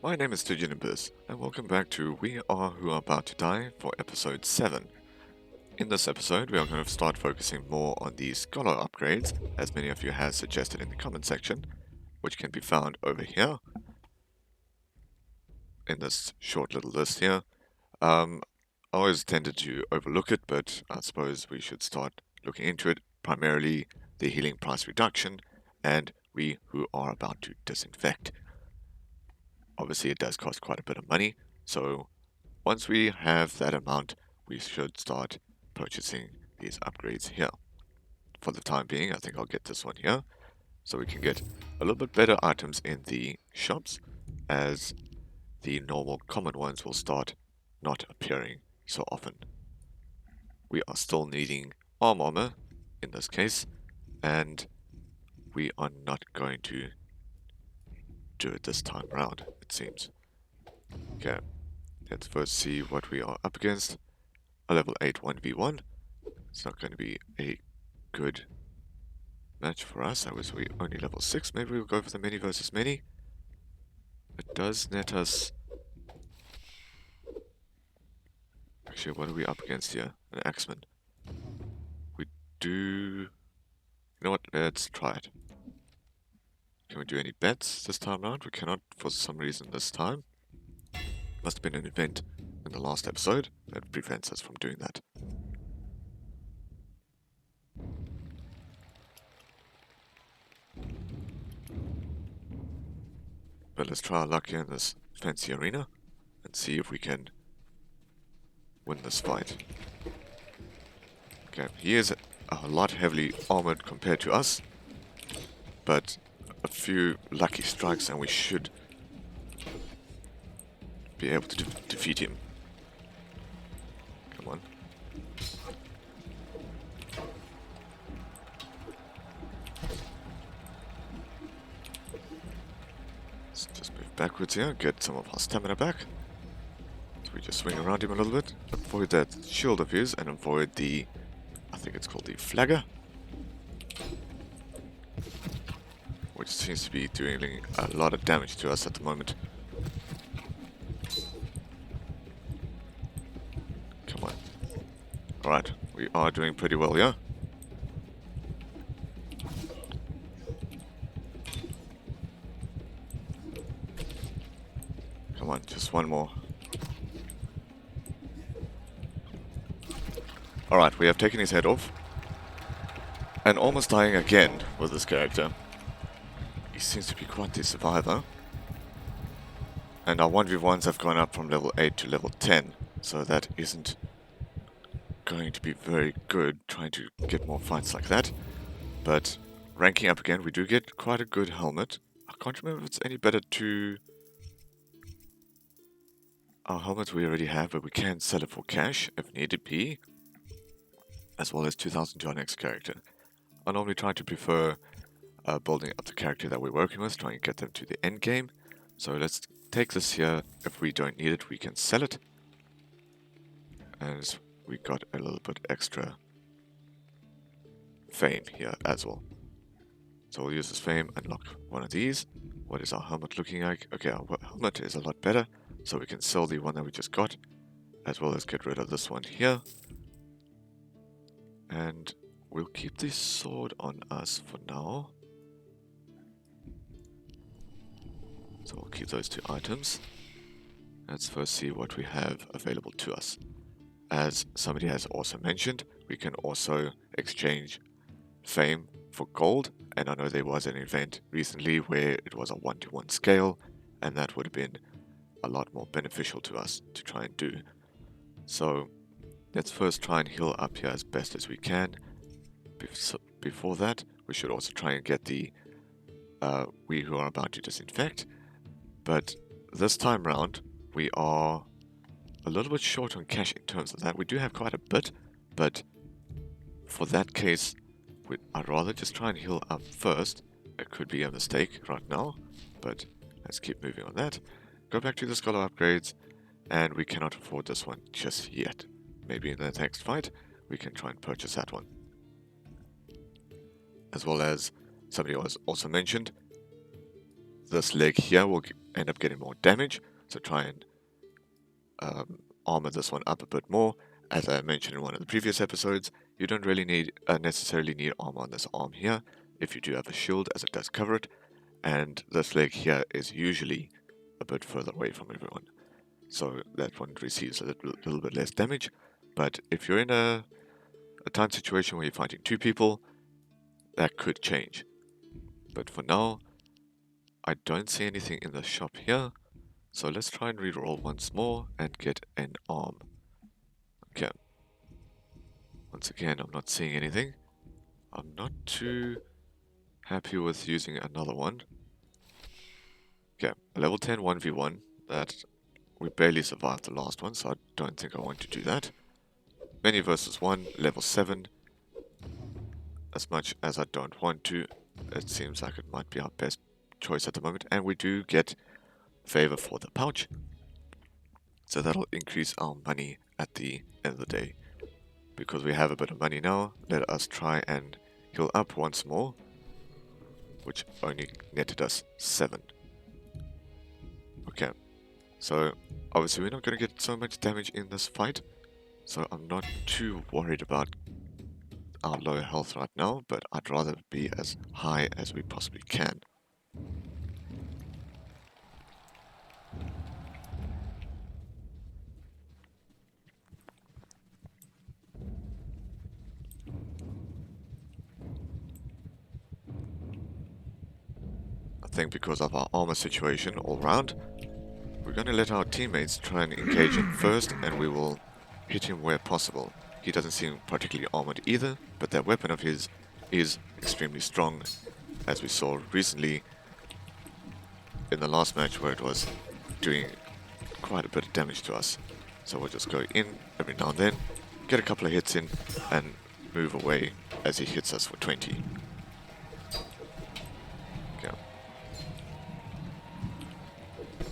My name is Dickus, and welcome back to We Are Who Are About to Die for episode 7. In this episode, we are going to start focusing more on the scholar upgrades, as many of you have suggested in the comment section, which can be found over here, in this short little list here. I always tended to overlook it, but I suppose we should start looking into it, primarily the healing price reduction, and We Who Are About to Disinfect. Obviously, it does cost quite a bit of money, so once we have that amount, we should start purchasing these upgrades here. For the time being, I think I'll get this one here, so we can get a little bit better items in the shops, as the normal common ones will start not appearing so often. We are still needing armor in this case, and we are not going to do it this time around, it seems. Okay, let's first see what we are up against. A level 8 1v1. It's not going to be a good match for us. I was only level 6. Maybe we'll go for the many versus many. It does net us... Actually, what are we up against here? An axeman. We do... You know what? Let's try it. Can we do any bets this time around? We cannot for some reason this time. Must have been an event in the last episode that prevents us from doing that. But let's try our luck here in this fancy arena and see if we can win this fight. Okay, he is a lot heavily armored compared to us, but a few lucky strikes and we should be able to defeat him. Come on. Let's just move backwards here, get some of our stamina back. So we just swing around him a little bit, avoid that shield of his, and avoid the, I think it's called the flagger, which seems to be doing a lot of damage to us at the moment. Come on. Alright, we are doing pretty well, yeah? Come on, just one more. Alright, we have taken his head off. And almost dying again with this character. He seems to be quite the survivor. And our 1v1s have gone up from level 8 to level 10. So that isn't going to be very good, trying to get more fights like that. But ranking up again, we do get quite a good helmet. I can't remember if it's any better to... Our helmet we already have, but we can sell it for cash if need be. As well as 2,000 to our next character. I normally try to prefer building up the character that we're working with, trying to get them to the end game. So let's take this here. If we don't need it, we can sell it. And we got a little bit extra fame here as well. So we'll use this fame, unlock one of these. What is our helmet looking like? Okay, our helmet is a lot better, so we can sell the one that we just got, as well as get rid of this one here. And we'll keep this sword on us for now. So we'll keep those two items. Let's first see what we have available to us. As somebody has also mentioned, we can also exchange fame for gold. And I know there was an event recently where it was a 1-to-1 scale, and that would have been a lot more beneficial to us to try and do. So let's first try and heal up here as best as we can. Before that, we should also try and get the We Who Are About to Disinfect. But this time round, we are a little bit short on cash in terms of that. We do have quite a bit, but for that case, I'd rather just try and heal up first. It could be a mistake right now, but let's keep moving on that. Go back to the scholar upgrades, and we cannot afford this one just yet. Maybe in the next fight, we can try and purchase that one. As well as somebody also mentioned, this leg here will end up getting more damage. So try and armor this one up a bit more. As I mentioned in one of the previous episodes, you don't really necessarily need armor on this arm here if you do have a shield, as it does cover it, and this leg here is usually a bit further away from everyone, so that one receives a little bit less damage. But if you're in a time situation where you're fighting two people, that could change. But for now, I don't see anything in the shop here, so let's try and reroll once more and get an arm. Okay. Once again, I'm not seeing anything. I'm not too happy with using another one. Okay, a level 10 1v1. That we barely survived the last one, so I don't think I want to do that. Many versus 1, level 7. As much as I don't want to, it seems like it might be our best choice at the moment. And we do get favor for the pouch, so that'll increase our money at the end of the day. Because we have a bit of money now, let us try and heal up once more, which only netted us 7. Okay, so obviously we're not going to get so much damage in this fight, so I'm not too worried about our low health right now, but I'd rather be as high as we possibly can. I think because of our armor situation all round, we're going to let our teammates try and engage him first, and we will hit him where possible. He doesn't seem particularly armored either, but that weapon of his is extremely strong, as we saw recently in the last match where it was doing quite a bit of damage to us. So we'll just go in every now and then, get a couple of hits in, and move away as he hits us for 20. Okay.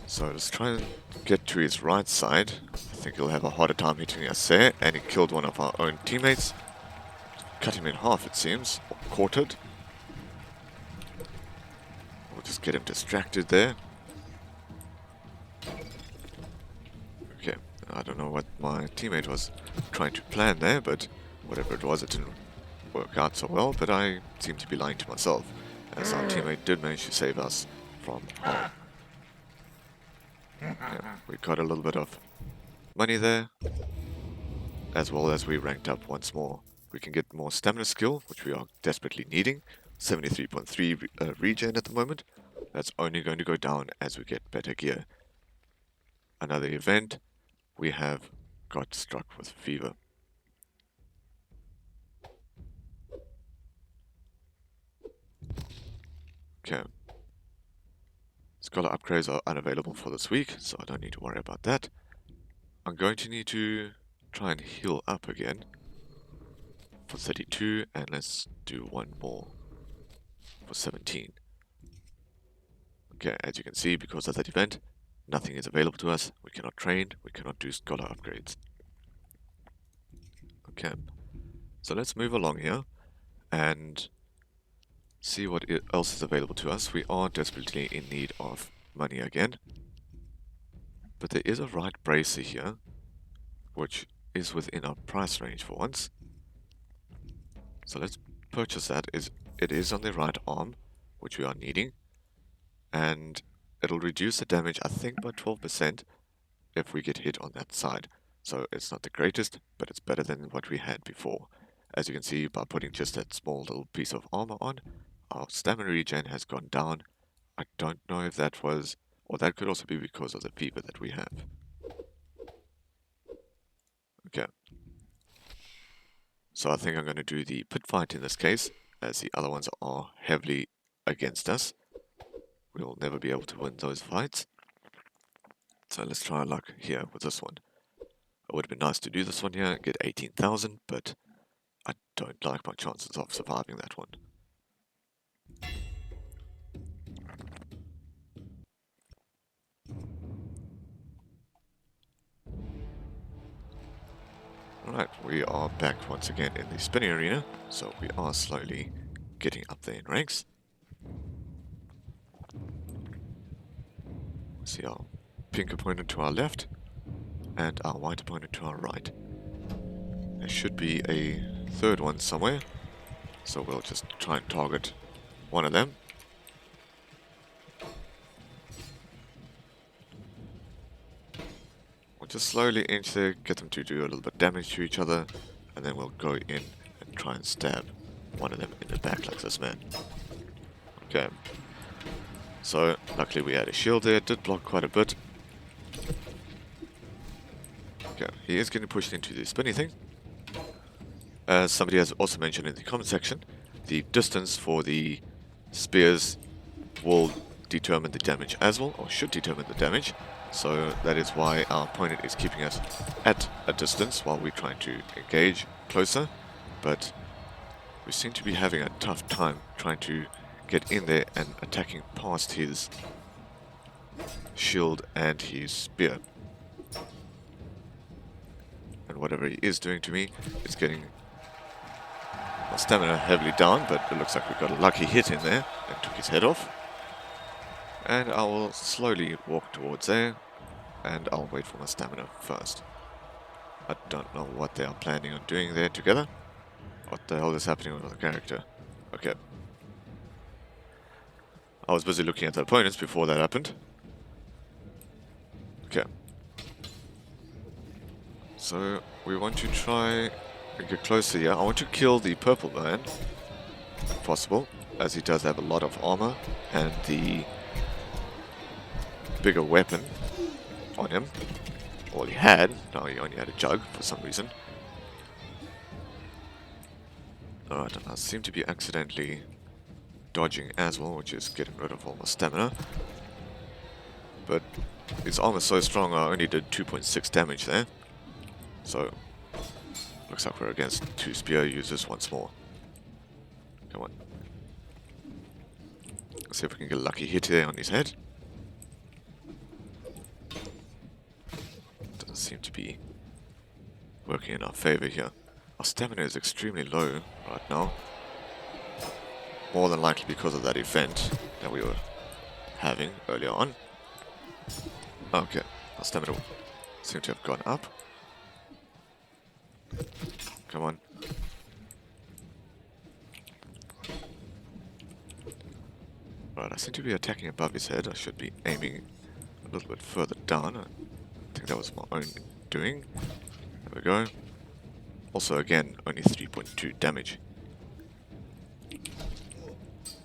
So let's try and get to his right side. I think he'll have a harder time hitting us there, and he killed one of our own teammates. Cut him in half, it seems, or quartered. We'll just get him distracted there. Okay, I don't know what my teammate was trying to plan there, but whatever it was, it didn't work out so well, but I seem to be lying to myself, as our teammate did manage to save us from harm. Yeah, we got a little bit of money there, as well as we ranked up once more. We can get more stamina skill, which we are desperately needing. 73.3 regen at the moment. That's only going to go down as we get better gear. Another event, we have got struck with fever. Okay. Scholar upgrades are unavailable for this week, so I don't need to worry about that. I'm going to need to try and heal up again for 32, and let's do one more for 17. Okay, as you can see, because of that event, nothing is available to us. We cannot train, we cannot do scholar upgrades. Okay, so let's move along here and see what else is available to us. We are desperately in need of money again, but there is a right bracer here, which is within our price range for once. So let's purchase that. It is on the right arm, which we are needing, and it'll reduce the damage, I think, by 12% if we get hit on that side. So it's not the greatest, but it's better than what we had before. As you can see, by putting just that small little piece of armor on, our stamina regen has gone down. I don't know if that was, or that could also be because of the fever that we have. Okay. So I think I'm going to do the pit fight in this case, as the other ones are heavily against us. We will never be able to win those fights. So let's try our luck here with this one. It would have been nice to do this one here and get 18,000, but I don't like my chances of surviving that one. Alright, we are back once again in the spinning arena, so we are slowly getting up there in ranks. See our pink opponent to our left and our white opponent to our right. There should be a third one somewhere, so we'll just try and target one of them. We'll just slowly inch there, get them to do a little bit of damage to each other, and then we'll go in and try and stab one of them in the back like this, man. Okay. So, luckily we had a shield there, it did block quite a bit. Okay, he is getting pushed into the spinny thing. As somebody has also mentioned in the comment section, the distance for the spears will determine the damage as well, or should determine the damage. So that is why our opponent is keeping us at a distance while we're trying to engage closer. But we seem to be having a tough time trying to get in there and attacking past his shield and his spear. And whatever he is doing to me is getting my stamina heavily down, but it looks like we got a lucky hit in there and took his head off. And I will slowly walk towards there, and I'll wait for my stamina first. I don't know what they are planning on doing there together. What the hell is happening with the character? Okay. I was busy looking at the opponents before that happened. Okay. So, we want to try and get closer here. I want to kill the purple man, if possible, as he does have a lot of armor and the bigger weapon on him. All he had, now he only had a jug for some reason. Alright, and I seem to be accidentally dodging as well, which is getting rid of all my stamina. But his armor is so strong, I only did 2.6 damage there. So, looks like we're against two spear users once more. Come on. Let's see if we can get a lucky hit there on his head. Doesn't seem to be working in our favor here. Our stamina is extremely low right now. More than likely because of that event that we were having earlier on. Okay, our stamina seems to have gone up. Come on. Right, I seem to be attacking above his head. I should be aiming a little bit further down. I think that was my own doing. There we go. Also, again, only 3.2 damage.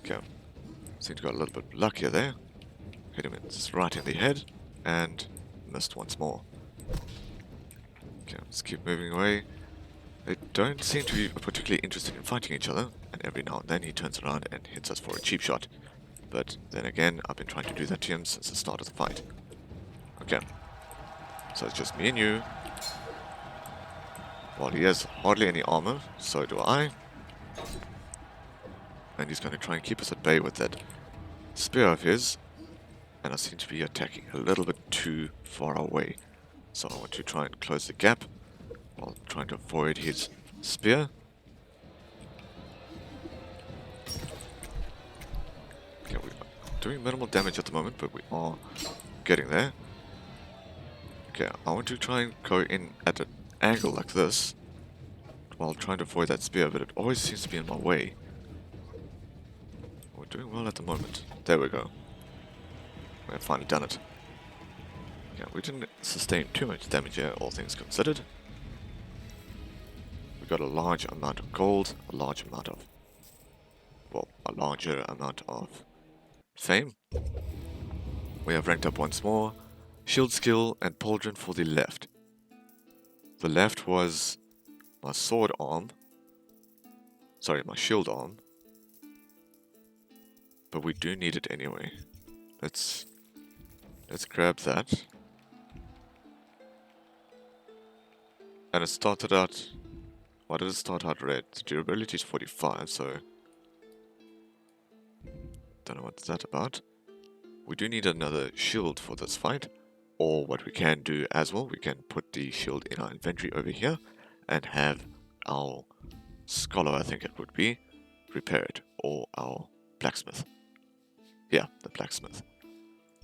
Okay. Seem to got a little bit luckier there. Hit him right in the head. And missed once more. Okay, let's keep moving away. They don't seem to be particularly interested in fighting each other. And every now and then he turns around and hits us for a cheap shot. But then again, I've been trying to do that to him since the start of the fight. Okay. So it's just me and you. While he has hardly any armor, so do I. And he's going to try and keep us at bay with that spear of his. And I seem to be attacking a little bit too far away. So I want to try and close the gap while trying to avoid his spear. Okay, we're doing minimal damage at the moment, but we are getting there. Okay, I want to try and go in at an angle like this while trying to avoid that spear, but it always seems to be in my way. We're doing well at the moment. There we go. We have finally done it. Yeah, we didn't sustain too much damage here, all things considered. We got a large amount of gold, a large amount of, well, a larger amount of fame. We have ranked up once more. Shield skill and pauldron for the left. The left was my sword arm. Sorry, my shield arm. But we do need it anyway. Let's grab that. And it started out... Why did it start out red? The durability is 45, so... Don't know what's that about. We do need another shield for this fight. Or what we can do as well, we can put the shield in our inventory over here and have our scholar, I think it would be, repair it. Or our blacksmith. Yeah, the blacksmith.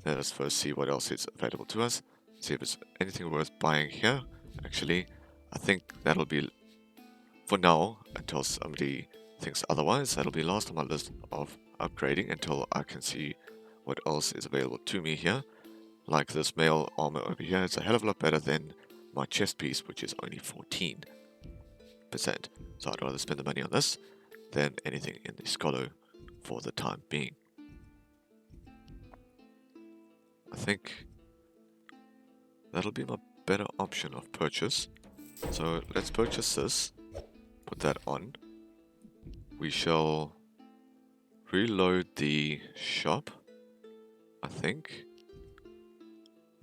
Let us first see what else is available to us. See if it's anything worth buying here. Actually, I think that'll be for now until somebody thinks otherwise. That'll be last on my list of upgrading until I can see what else is available to me here. Like this mail armor over here, it's a hell of a lot better than my chest piece, which is only 14%. So I'd rather spend the money on this than anything in the Scholar for the time being. I think that'll be my better option of purchase. So let's purchase this, put that on. We shall reload the shop, I think.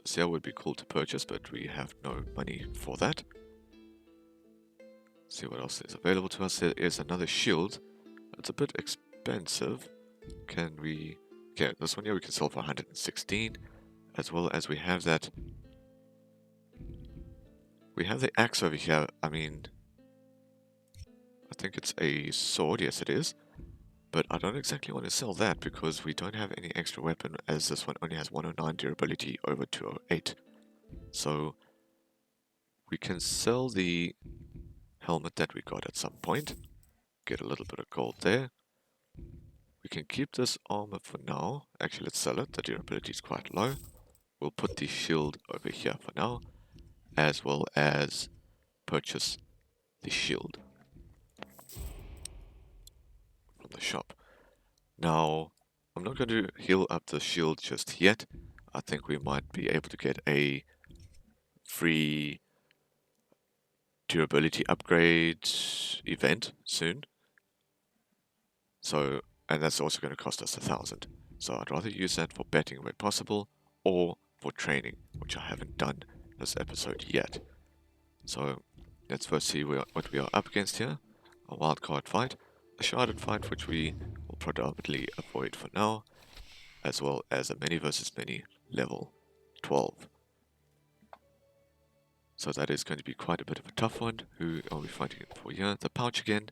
This here would be cool to purchase, but we have no money for that. See what else is available to us. There is another shield. It's a bit expensive. Can we... Okay, this one here we can sell for 116. As well as we have that... We have the axe over here. I mean... I think it's a sword. Yes, it is. But I don't exactly want to sell that because we don't have any extra weapon, as this one only has 109 durability over 208. So we can sell the helmet that we got at some point. Get a little bit of gold there. We can keep this armor for now. Actually, let's sell it. The durability is quite low. We'll put the shield over here for now, as well as purchase the shield from the shop. Now, I'm not going to heal up the shield just yet. I think we might be able to get a free durability upgrade event soon. So, and that's also going to cost us 1,000. So I'd rather use that for betting where possible, or for training, which I haven't done this episode yet. So let's first see what we are up against here. A wildcard fight, a sharded fight, which we will predominantly avoid for now, as well as a many versus many level 12. So that is going to be quite a bit of a tough one. Who are we fighting for here? The pouch again.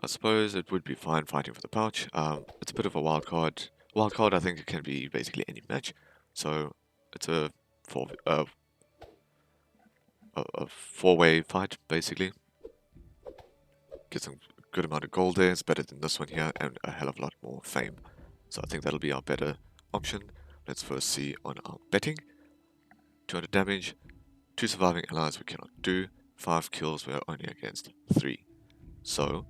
I suppose it would be fine fighting for the pouch. It's a bit of a wild card. Wild card, I think it can be basically any match. So it's a four-way fight, basically. Get some good amount of gold there. It's better than this one here, and a hell of a lot more fame. So I think that'll be our better option. Let's first see on our betting. 200 damage, 2 surviving allies we cannot do, 5 kills we are only against 3. So,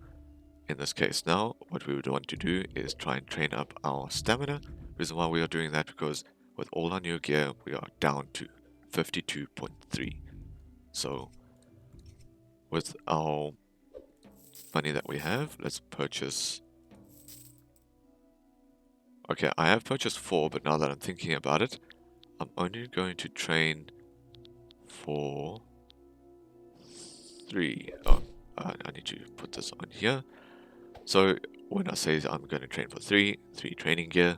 in this case now, what we would want to do is try and train up our stamina. Reason why we are doing that, because with all our new gear, we are down to 52.3. So, with our money that we have, let's purchase... Okay, I have purchased 4, but now that I'm thinking about it, I'm only going to train for 3. Oh, I need to put this on here. So when I say I'm going to train for 3 training gear,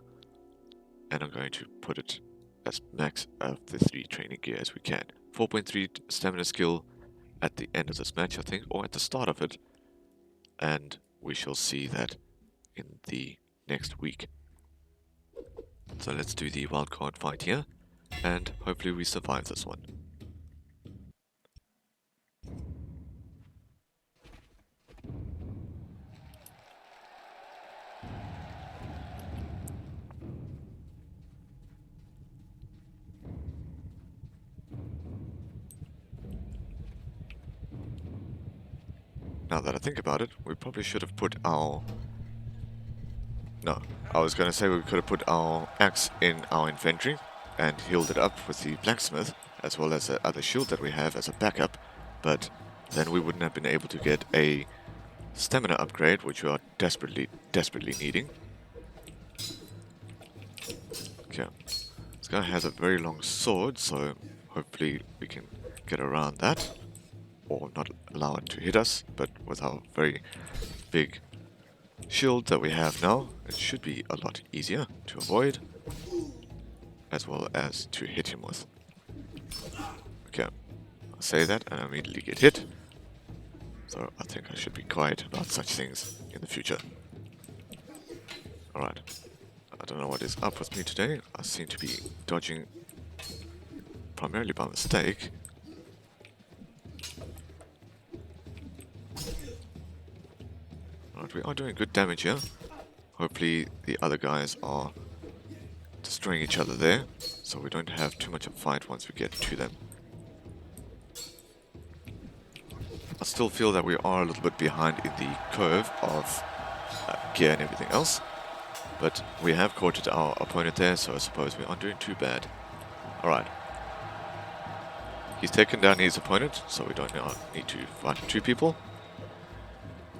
and I'm going to put it as max of the 3 training gear as we can. 4.3 stamina skill at the end of this match, I think, or at the start of it, and we shall see that in the next week. So let's do the wildcard fight here, and hopefully we survive this one. Now that I think about it, we probably should have put our... No, I was going to say we could have put our axe in our inventory and healed it up with the blacksmith, as well as the other shield that we have as a backup, but then we wouldn't have been able to get a stamina upgrade, which we are desperately needing. Okay, this guy has a very long sword, so hopefully we can get around that, or not allow it to hit us, but with our very big shield that we have now, it should be a lot easier to avoid, as well as to hit him with. Okay, I say that and I immediately get hit, so I think I should be quiet about such things in the future. Alright, I don't know what is up with me today. I seem to be dodging primarily by mistake. Alright, we are doing good damage here. Hopefully the other guys are destroying each other there, so we don't have too much of a fight once we get to them. I still feel that we are a little bit behind in the curve of gear and everything else, but we have caught our opponent there, so I suppose we aren't doing too bad. Alright. He's taken down his opponent, so we don't now need to fight two people.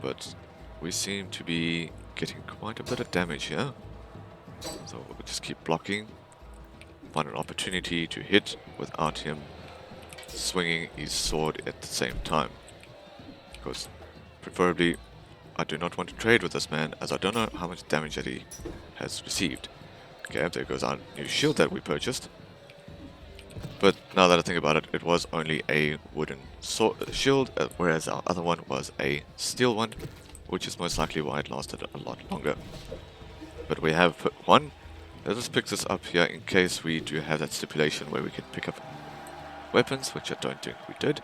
But we seem to be getting quite a bit of damage here. So we'll just keep blocking. Find an opportunity to hit without him swinging his sword at the same time. Because preferably I do not want to trade with this man, as I don't know how much damage that he has received. Okay, there goes our new shield that we purchased. But now that I think about it, it was only a wooden shield, whereas our other one was a steel one, which is most likely why it lasted a lot longer. But we have put one. Let us pick this up here in case we do have that stipulation where we can pick up weapons, which I don't think we did.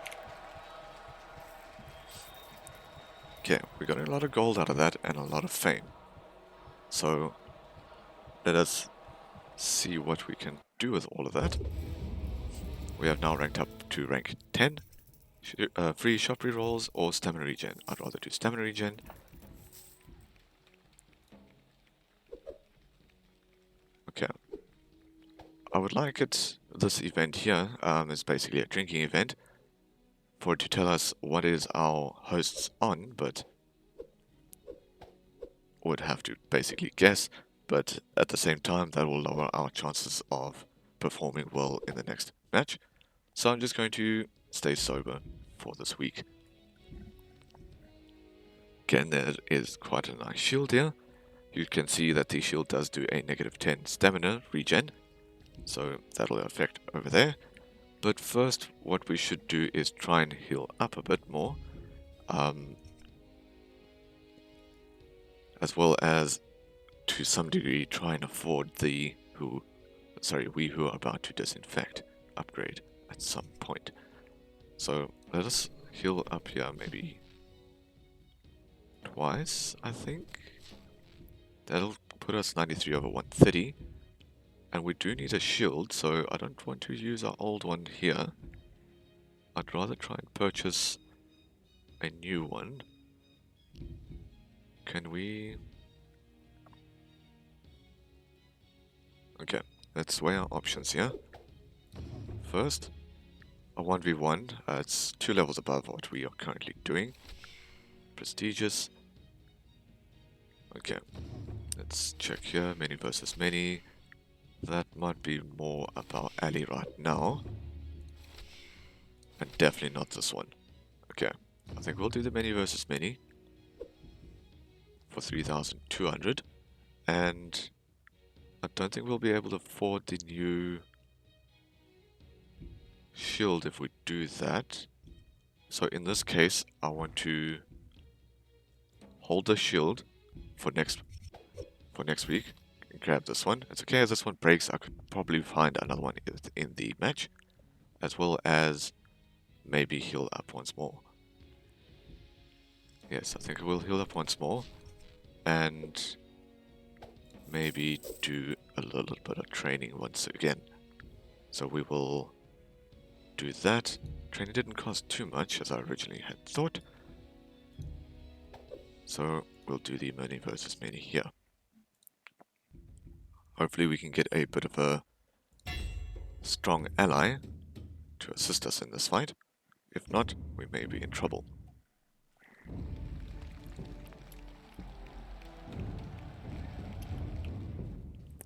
Okay, we got a lot of gold out of that and a lot of fame. So let us see what we can do with all of that. We have now ranked up to rank 10. Free shop rerolls or stamina regen. I'd rather do stamina regen. Okay. I would like this event here, is basically a drinking event, for it to tell us what is our hosts on, but would have to basically guess, but at the same time that will lower our chances of performing well in the next match. So I'm just going to stay sober for this week. Again, there is quite a nice shield here. You can see that the shield does do a -10 stamina regen, so that'll affect over there. But first, what we should do is try and heal up a bit more, as well as to some degree try and afford the we who are about to disinfect upgrade at some point. So let us heal up here maybe twice, I think. That'll put us 93 over 130. And we do need a shield, so I don't want to use our old one here. I'd rather try and purchase a new one. Can we... Okay, let's weigh our options here. First, a 1v1. It's 2 levels above what we are currently doing. Prestigious. Okay, let's check here. Many versus many. That might be more up our alley right now. And definitely not this one. Okay, I think we'll do the many versus many for 3,200. And I don't think we'll be able to afford the new shield if we do that. So in this case, I want to hold the shield for next week. Grab this one. It's okay if this one breaks. I could probably find another one in the match, as well as maybe heal up once more. Yes, I think I will heal up once more, and maybe do a little bit of training once again. So we will do that. Training didn't cost too much as I originally had thought. So we'll do the many versus many here. Hopefully we can get a bit of a strong ally to assist us in this fight. If not, we may be in trouble.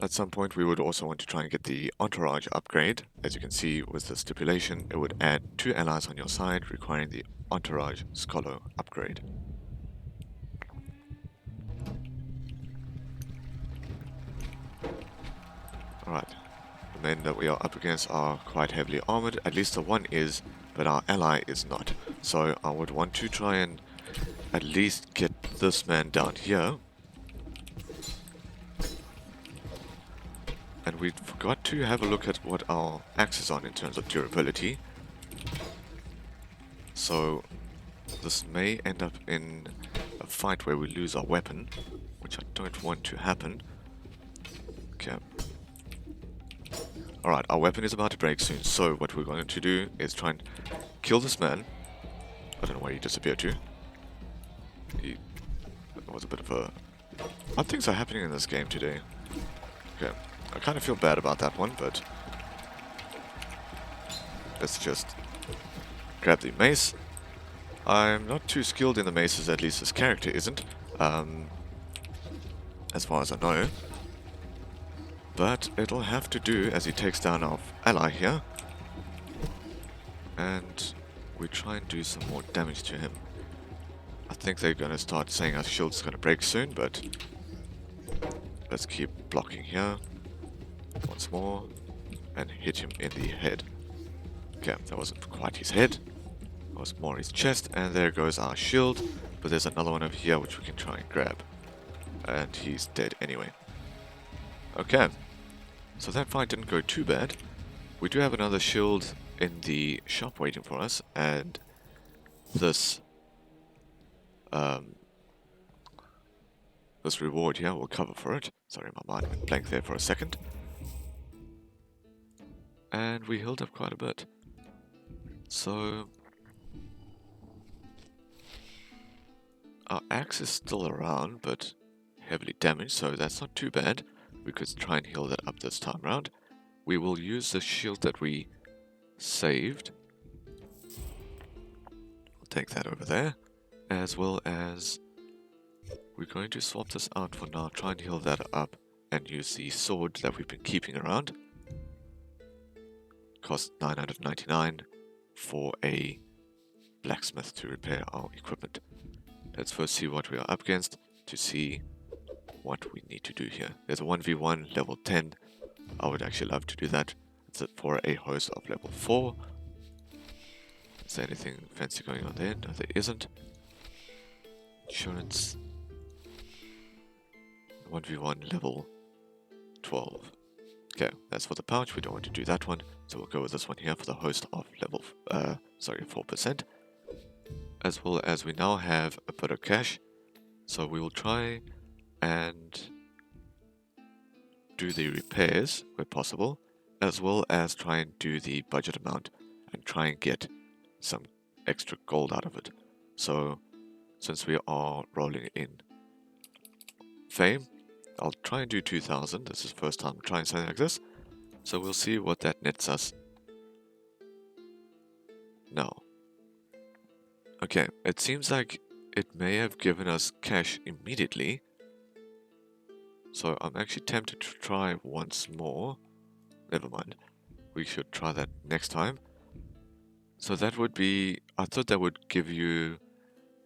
At some point we would also want to try and get the entourage upgrade. As you can see with the stipulation, it would add 2 allies on your side, requiring the entourage scholar upgrade. Alright, the men that we are up against are quite heavily armored, at least the one is, but our ally is not. So I would want to try and at least get this man down here. we forgot to have a look at what our axe is on in terms of durability. So this may end up in a fight where we lose our weapon, which I don't want to happen. Okay. Alright, our weapon is about to break soon, so what we're going to do is try and kill this man. I don't know where he disappeared to. There was a bit of a... Odd things are happening in this game today. Okay, I kind of feel bad about that one, but... let's just grab the mace. I'm not too skilled in the maces, at least this character isn't. As far as I know. But it'll have to do as he takes down our ally here. And we try and do some more damage to him. I think they're going to start saying our shield's going to break soon, but let's keep blocking here. Once more. And hit him in the head. Okay, that wasn't quite his head. It was more his chest. And there goes our shield. But there's another one over here which we can try and grab. And he's dead anyway. Okay. So that fight didn't go too bad. We do have another shield in the shop waiting for us. And this... this reward here will cover for it. Sorry, my mind went blank there for a second. And we healed up quite a bit. So... our axe is still around, but heavily damaged, so that's not too bad. We could try and heal that up this time round. We will use the shield that we saved. We'll take that over there. As well as... we're going to swap this out for now, try and heal that up, and use the sword that we've been keeping around. Cost 999 for a blacksmith to repair our equipment. Let's first see what we are up against to see what we need to do here. There's a 1v1 level 10. I would actually love to do that. It's for a host of level 4. Is there anything fancy going on there? No, there isn't. Insurance. 1v1 level 12. Okay, that's for the pouch. We don't want to do that one. So we'll go with this one here for the host of level 4%. As well as we now have a bit of cash. So we will try and do the repairs where possible, as well as try and do the budget amount and try and get some extra gold out of it. So since we are rolling in fame, I'll try and do 2,000. This is the first time I'm trying something like this, so we'll see what that nets us. Now, okay, it seems like it may have given us cash immediately. So I'm actually tempted to try once more. Never mind. We should try that next time. So that would be... I thought that would give you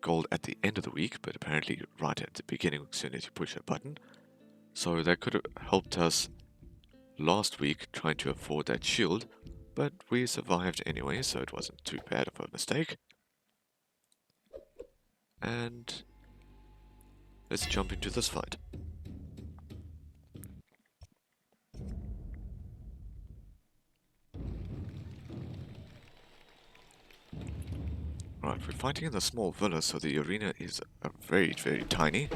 gold at the end of the week, but apparently right at the beginning as soon as you push a button. So that could have helped us last week trying to afford that shield, but we survived anyway, so it wasn't too bad of a mistake. And let's jump into this fight. Right, we're fighting in the small villa, so the arena is very, very tiny.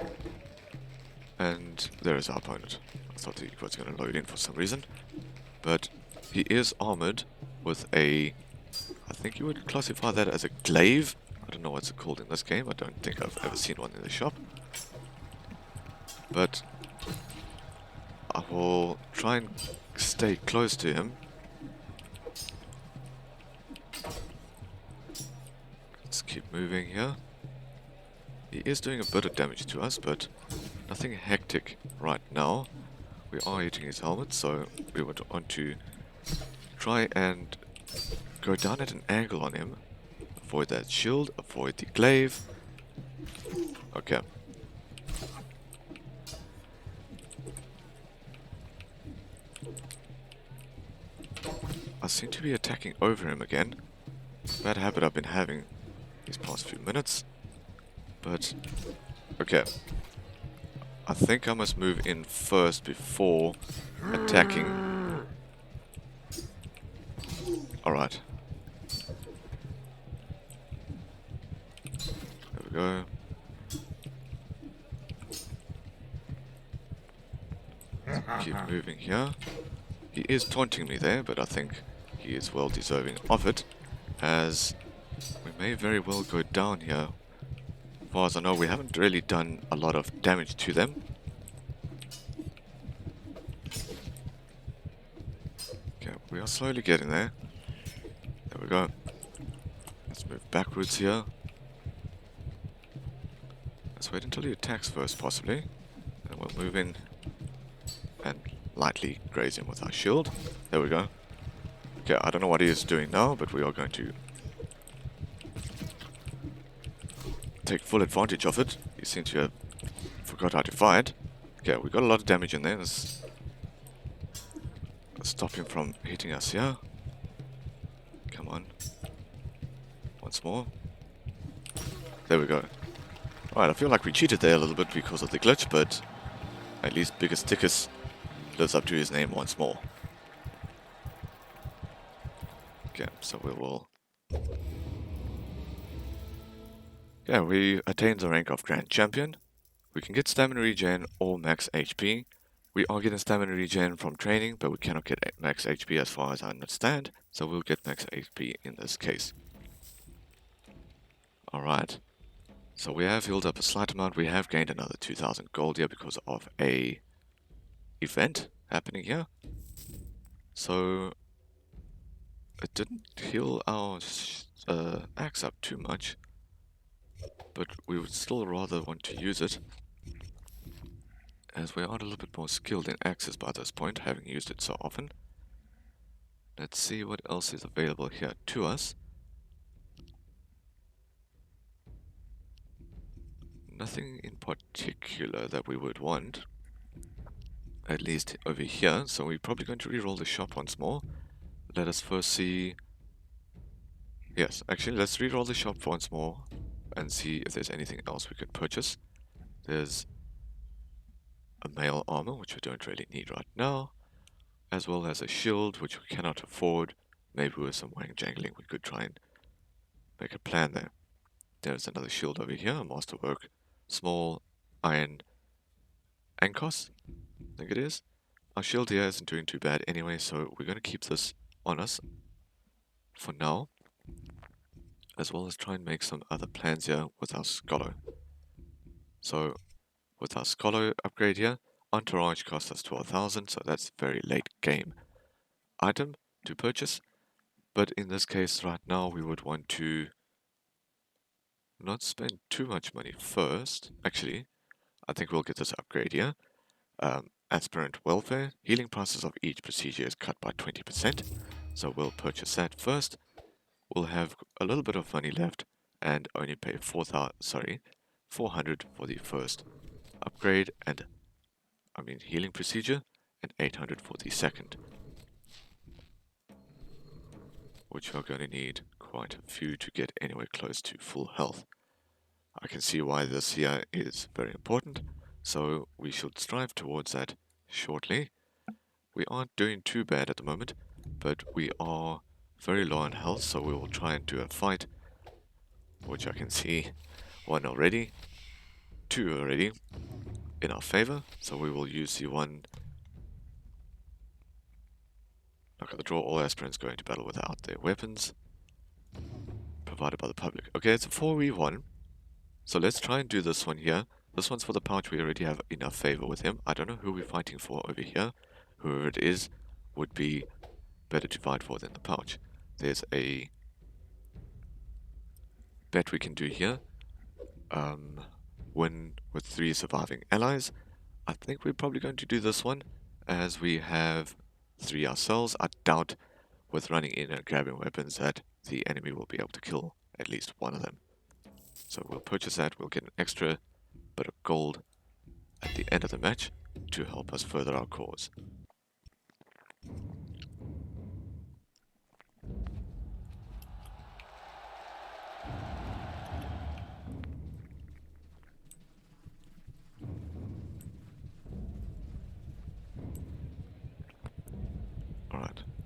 And there is our opponent. I thought he was going to load in for some reason. But he is armored with a... I think you would classify that as a glaive. I don't know what's it called in this game. I don't think I've ever seen one in the shop. But I will try and stay close to him. Let's keep moving here. He is doing a bit of damage to us, but nothing hectic right now. We are hitting his helmet, so we would want to try and go down at an angle on him. Avoid that shield, avoid the glaive. Okay. I seem to be attacking over him again. Bad habit I've been having these past few minutes. But, okay. I think I must move in first before attacking. Alright. There we go. Keep moving here. He is taunting me there, but I think he is well deserving of it, as we may very well go down here. As far as I know, we haven't really done a lot of damage to them. Okay, we are slowly getting there. There we go. Let's move backwards here. Let's wait until he attacks first, possibly. And we'll move in and lightly graze him with our shield. There we go. Okay, I don't know what he is doing now, but we are going to take full advantage of it. He seems to have forgot how to fight. Okay, we got a lot of damage in there. Let's stop him from hitting us here. Come on. Once more. There we go. Alright, I feel like we cheated there a little bit because of the glitch, but at least Biggus Dickus lives up to his name once more. Okay, so we will... Yeah, we attained the rank of Grand Champion. We can get stamina regen or max HP. We are getting stamina regen from training, but we cannot get max HP as far as I understand, so we'll get max HP in this case. Alright, so we have healed up a slight amount. We have gained another 2000 gold here because of a event happening here. So it didn't heal our axe up too much, but we would still rather want to use it, as we are a little bit more skilled in axes by this point, having used it so often. Let's see what else is available here to us. Nothing in particular that we would want, at least over here, so we're probably going to reroll the shop once more. Let us first see... Yes, actually let's reroll the shop once more and see if there's anything else we could purchase. There's a mail armor, which we don't really need right now, as well as a shield, which we cannot afford. Maybe with some wang jangling we could try and make a plan there. There's another shield over here, a masterwork, small iron ankos, I think it is. Our shield here isn't doing too bad anyway, so we're going to keep this on us for now, as well as try and make some other plans here with our scholar. So with our scholar upgrade here, entourage costs us 12,000, so that's a very late game item to purchase. But in this case right now we would want to not spend too much money first. Actually, I think we'll get this upgrade here. Aspirant welfare, healing prices of each procedure is cut by 20%, so we'll purchase that first. We'll have a little bit of money left and only pay 400 for the first upgrade, and healing procedure, and 800 for the second, which we're going to need quite a few to get anywhere close to full health. I can see why this here is very important, so we should strive towards that shortly. We aren't doing too bad at the moment, but we are very low on health, so we will try and do a fight, which I can see one already, two already in our favor, so we will use the one. Not going to draw all aspirants going to battle without their weapons provided by the public. Okay, it's a 4v1. So let's try and do this one here. This one's for the pouch. We already have enough favor with him. I don't know who we're fighting for over here. Whoever it is would be better to fight for than the pouch. There's a bet we can do here. Win with 3 surviving allies. I think we're probably going to do this one, as we have 3 ourselves. I doubt with running in and grabbing weapons that the enemy will be able to kill at least one of them. So we'll purchase that. We'll get an extra bit of gold at the end of the match to help us further our cause.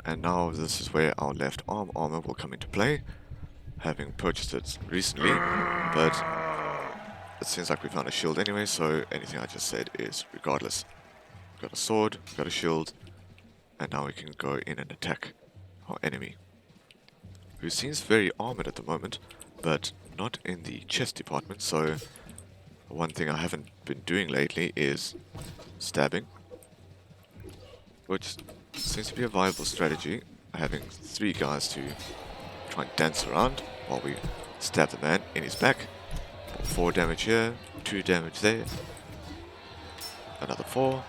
And now this is where our left arm armor will come into play, having purchased it recently, but it seems like we found a shield anyway, so anything I just said is regardless. We've got a sword, we've got a shield, and now we can go in and attack our enemy, who seems very armored at the moment, but not in the chest department. So one thing I haven't been doing lately is stabbing, which seems to be a viable strategy, having 3 guys to try and dance around while we stab the man in his back. 4 damage here, 2 damage there, another 4.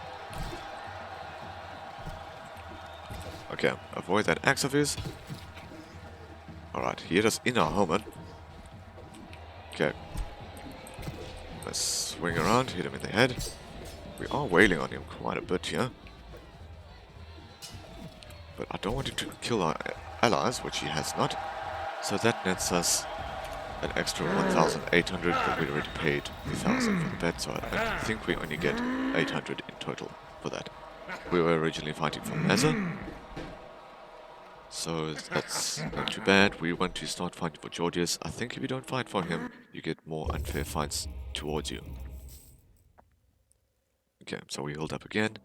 Okay, avoid that axe of his. Alright, he hit us in our helmet. Okay. Let's swing around, hit him in the head. We are wailing on him quite a bit here. But I don't want him to kill our allies, which he has not. So that nets us an extra 1,800, but we already paid 1,000 for the bet, so I think we only get 800 in total for that. We were originally fighting for Mazza, so that's not too bad. We want to start fighting for Georgius. I think if you don't fight for him, you get more unfair fights towards you. Okay, so we healed up again.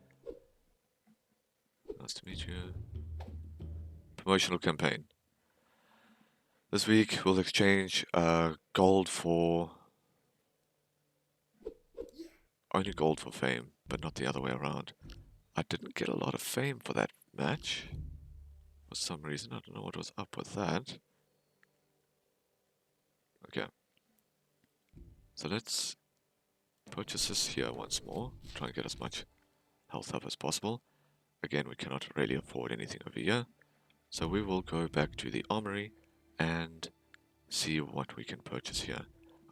Nice to meet you. Promotional campaign. This week we'll exchange gold for... only gold for fame, but not the other way around. I didn't get a lot of fame for that match. For some reason, I don't know what was up with that. Okay. So let's purchase this here once more. Try and get as much health up as possible. Again, we cannot really afford anything over here. So we will go back to the armory and see what we can purchase here.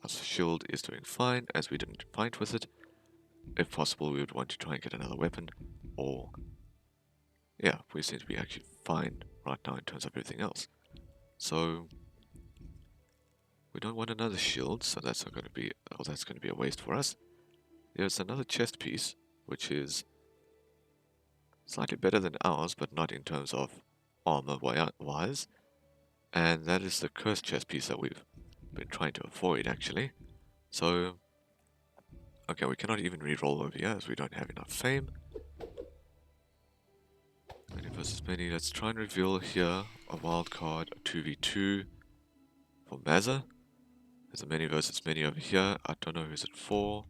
Our shield is doing fine, as we didn't fight with it. If possible, we would want to try and get another weapon, or... yeah, we seem to be actually fine right now in terms of everything else. So... we don't want another shield, so that's not going to be... oh, that's going to be a waste for us. There's another chest piece, which is slightly better than ours, but not in terms of armor-wise. And that is the cursed chest piece that we've been trying to avoid, actually. So... okay, we cannot even re-roll over here, as we don't have enough fame. Many versus many. Let's try and reveal here a wild card, a 2v2 for Mazza. There's a many versus many over here. I don't know who's it for.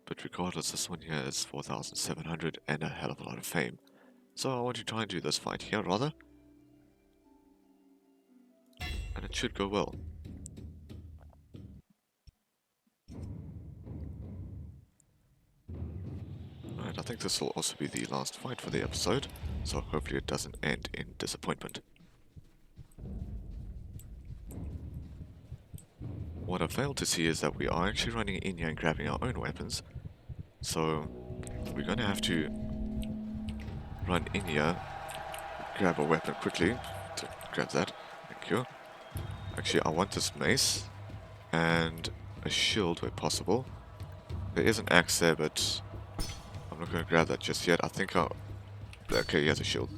But regardless, this one here is 4,700 and a hell of a lot of fame. So I want to try and do this fight here, rather. And it should go well. Alright, I think this will also be the last fight for the episode. So hopefully it doesn't end in disappointment. What I failed to see is that we are actually running in here and grabbing our own weapons. So we're going to have to run in here, grab a weapon quickly. To grab that, thank you. Actually, I want this mace and a shield where possible. There is an axe there, but I'm not going to grab that just yet. I think I'll... okay, he has a shield.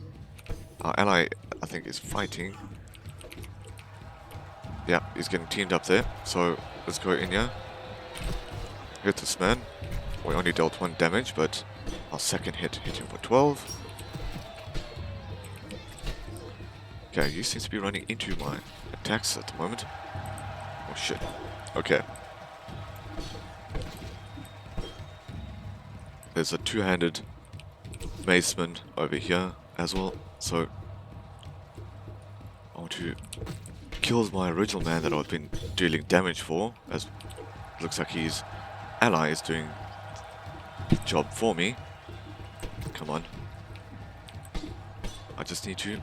Our ally, I think, is fighting. Yeah, he's getting teamed up there. So let's go in here. Hit this man. We only dealt 1 damage, but our second hit hit him for 12. Okay, he seems to be running into my attacks at the moment. Oh shit. Okay. There's a 2-handed maceman over here as well, so I want to kill my original man that I've been dealing damage for, as it looks like his ally is doing the job for me. Come on. I just need to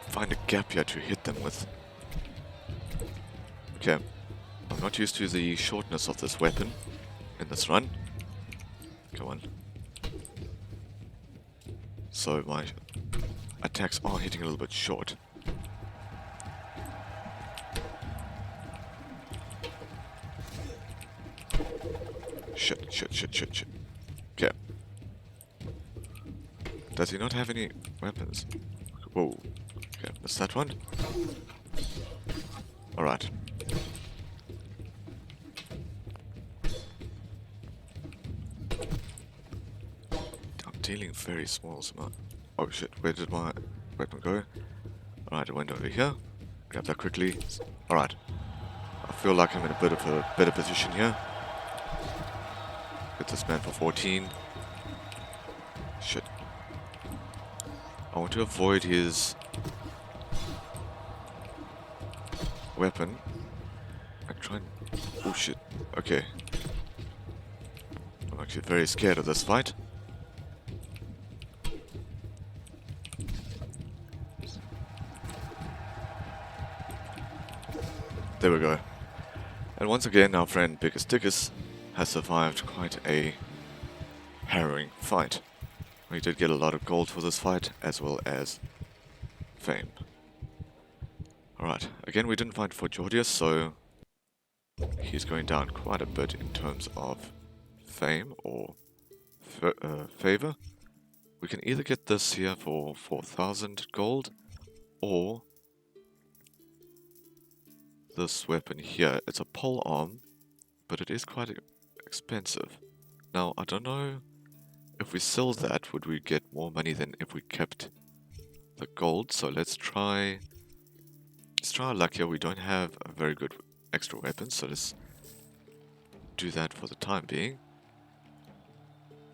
find a gap here to hit them with. Okay. I'm not used to the shortness of this weapon in this run. Come on. So my attacks are hitting a little bit short. Shit. Okay. Does he not have any weapons? Whoa. Okay, missed that one. Alright. I'm dealing very small amount. Oh shit, where did my weapon go? Alright, it went over here. Grab that quickly. Alright. I feel like I'm in a bit of a better position here. Get this man for 14. Shit. I want to avoid his weapon. I try and... Oh shit. Okay. I'm actually very scared of this fight. There we go. And once again, our friend Dickus has survived quite a harrowing fight. We did get a lot of gold for this fight, as well as fame. Alright, again we didn't fight for Georgius, so he's going down quite a bit in terms of fame or favor. We can either get this here for 4,000 gold, or this weapon here. It's a pole arm, but it is quite expensive. Now, I don't know if we sell that, would we get more money than if we kept the gold? So let's try our luck here. We don't have a very good extra weapon, so let's do that for the time being.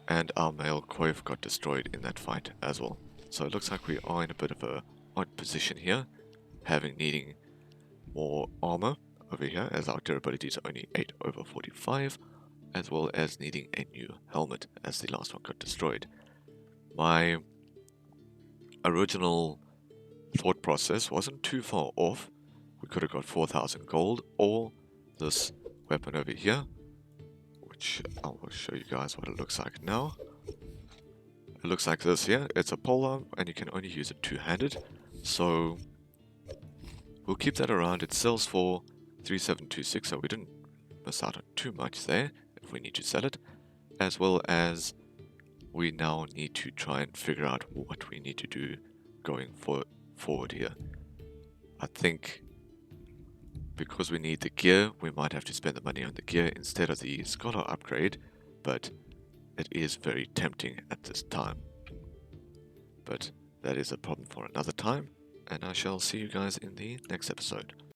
And our male Quave got destroyed in that fight as well. So it looks like we are in a bit of a odd position here, needing more armor over here, as our durability is only 8/45, as well as needing a new helmet, as the last one got destroyed. My original thought process wasn't too far off. We could have got 4,000 gold, or this weapon over here, which I will show you guys what it looks like now. It looks like this here. It's a polearm, and you can only use it two-handed, so we'll keep that around. It sells for 3,726, so we didn't miss out on too much there if we need to sell it, as well as we now need to try and figure out what we need to do going forward here. I think because we need the gear, we might have to spend the money on the gear instead of the scholar upgrade, but it is very tempting at this time. But that is a problem for another time, and I shall see you guys in the next episode.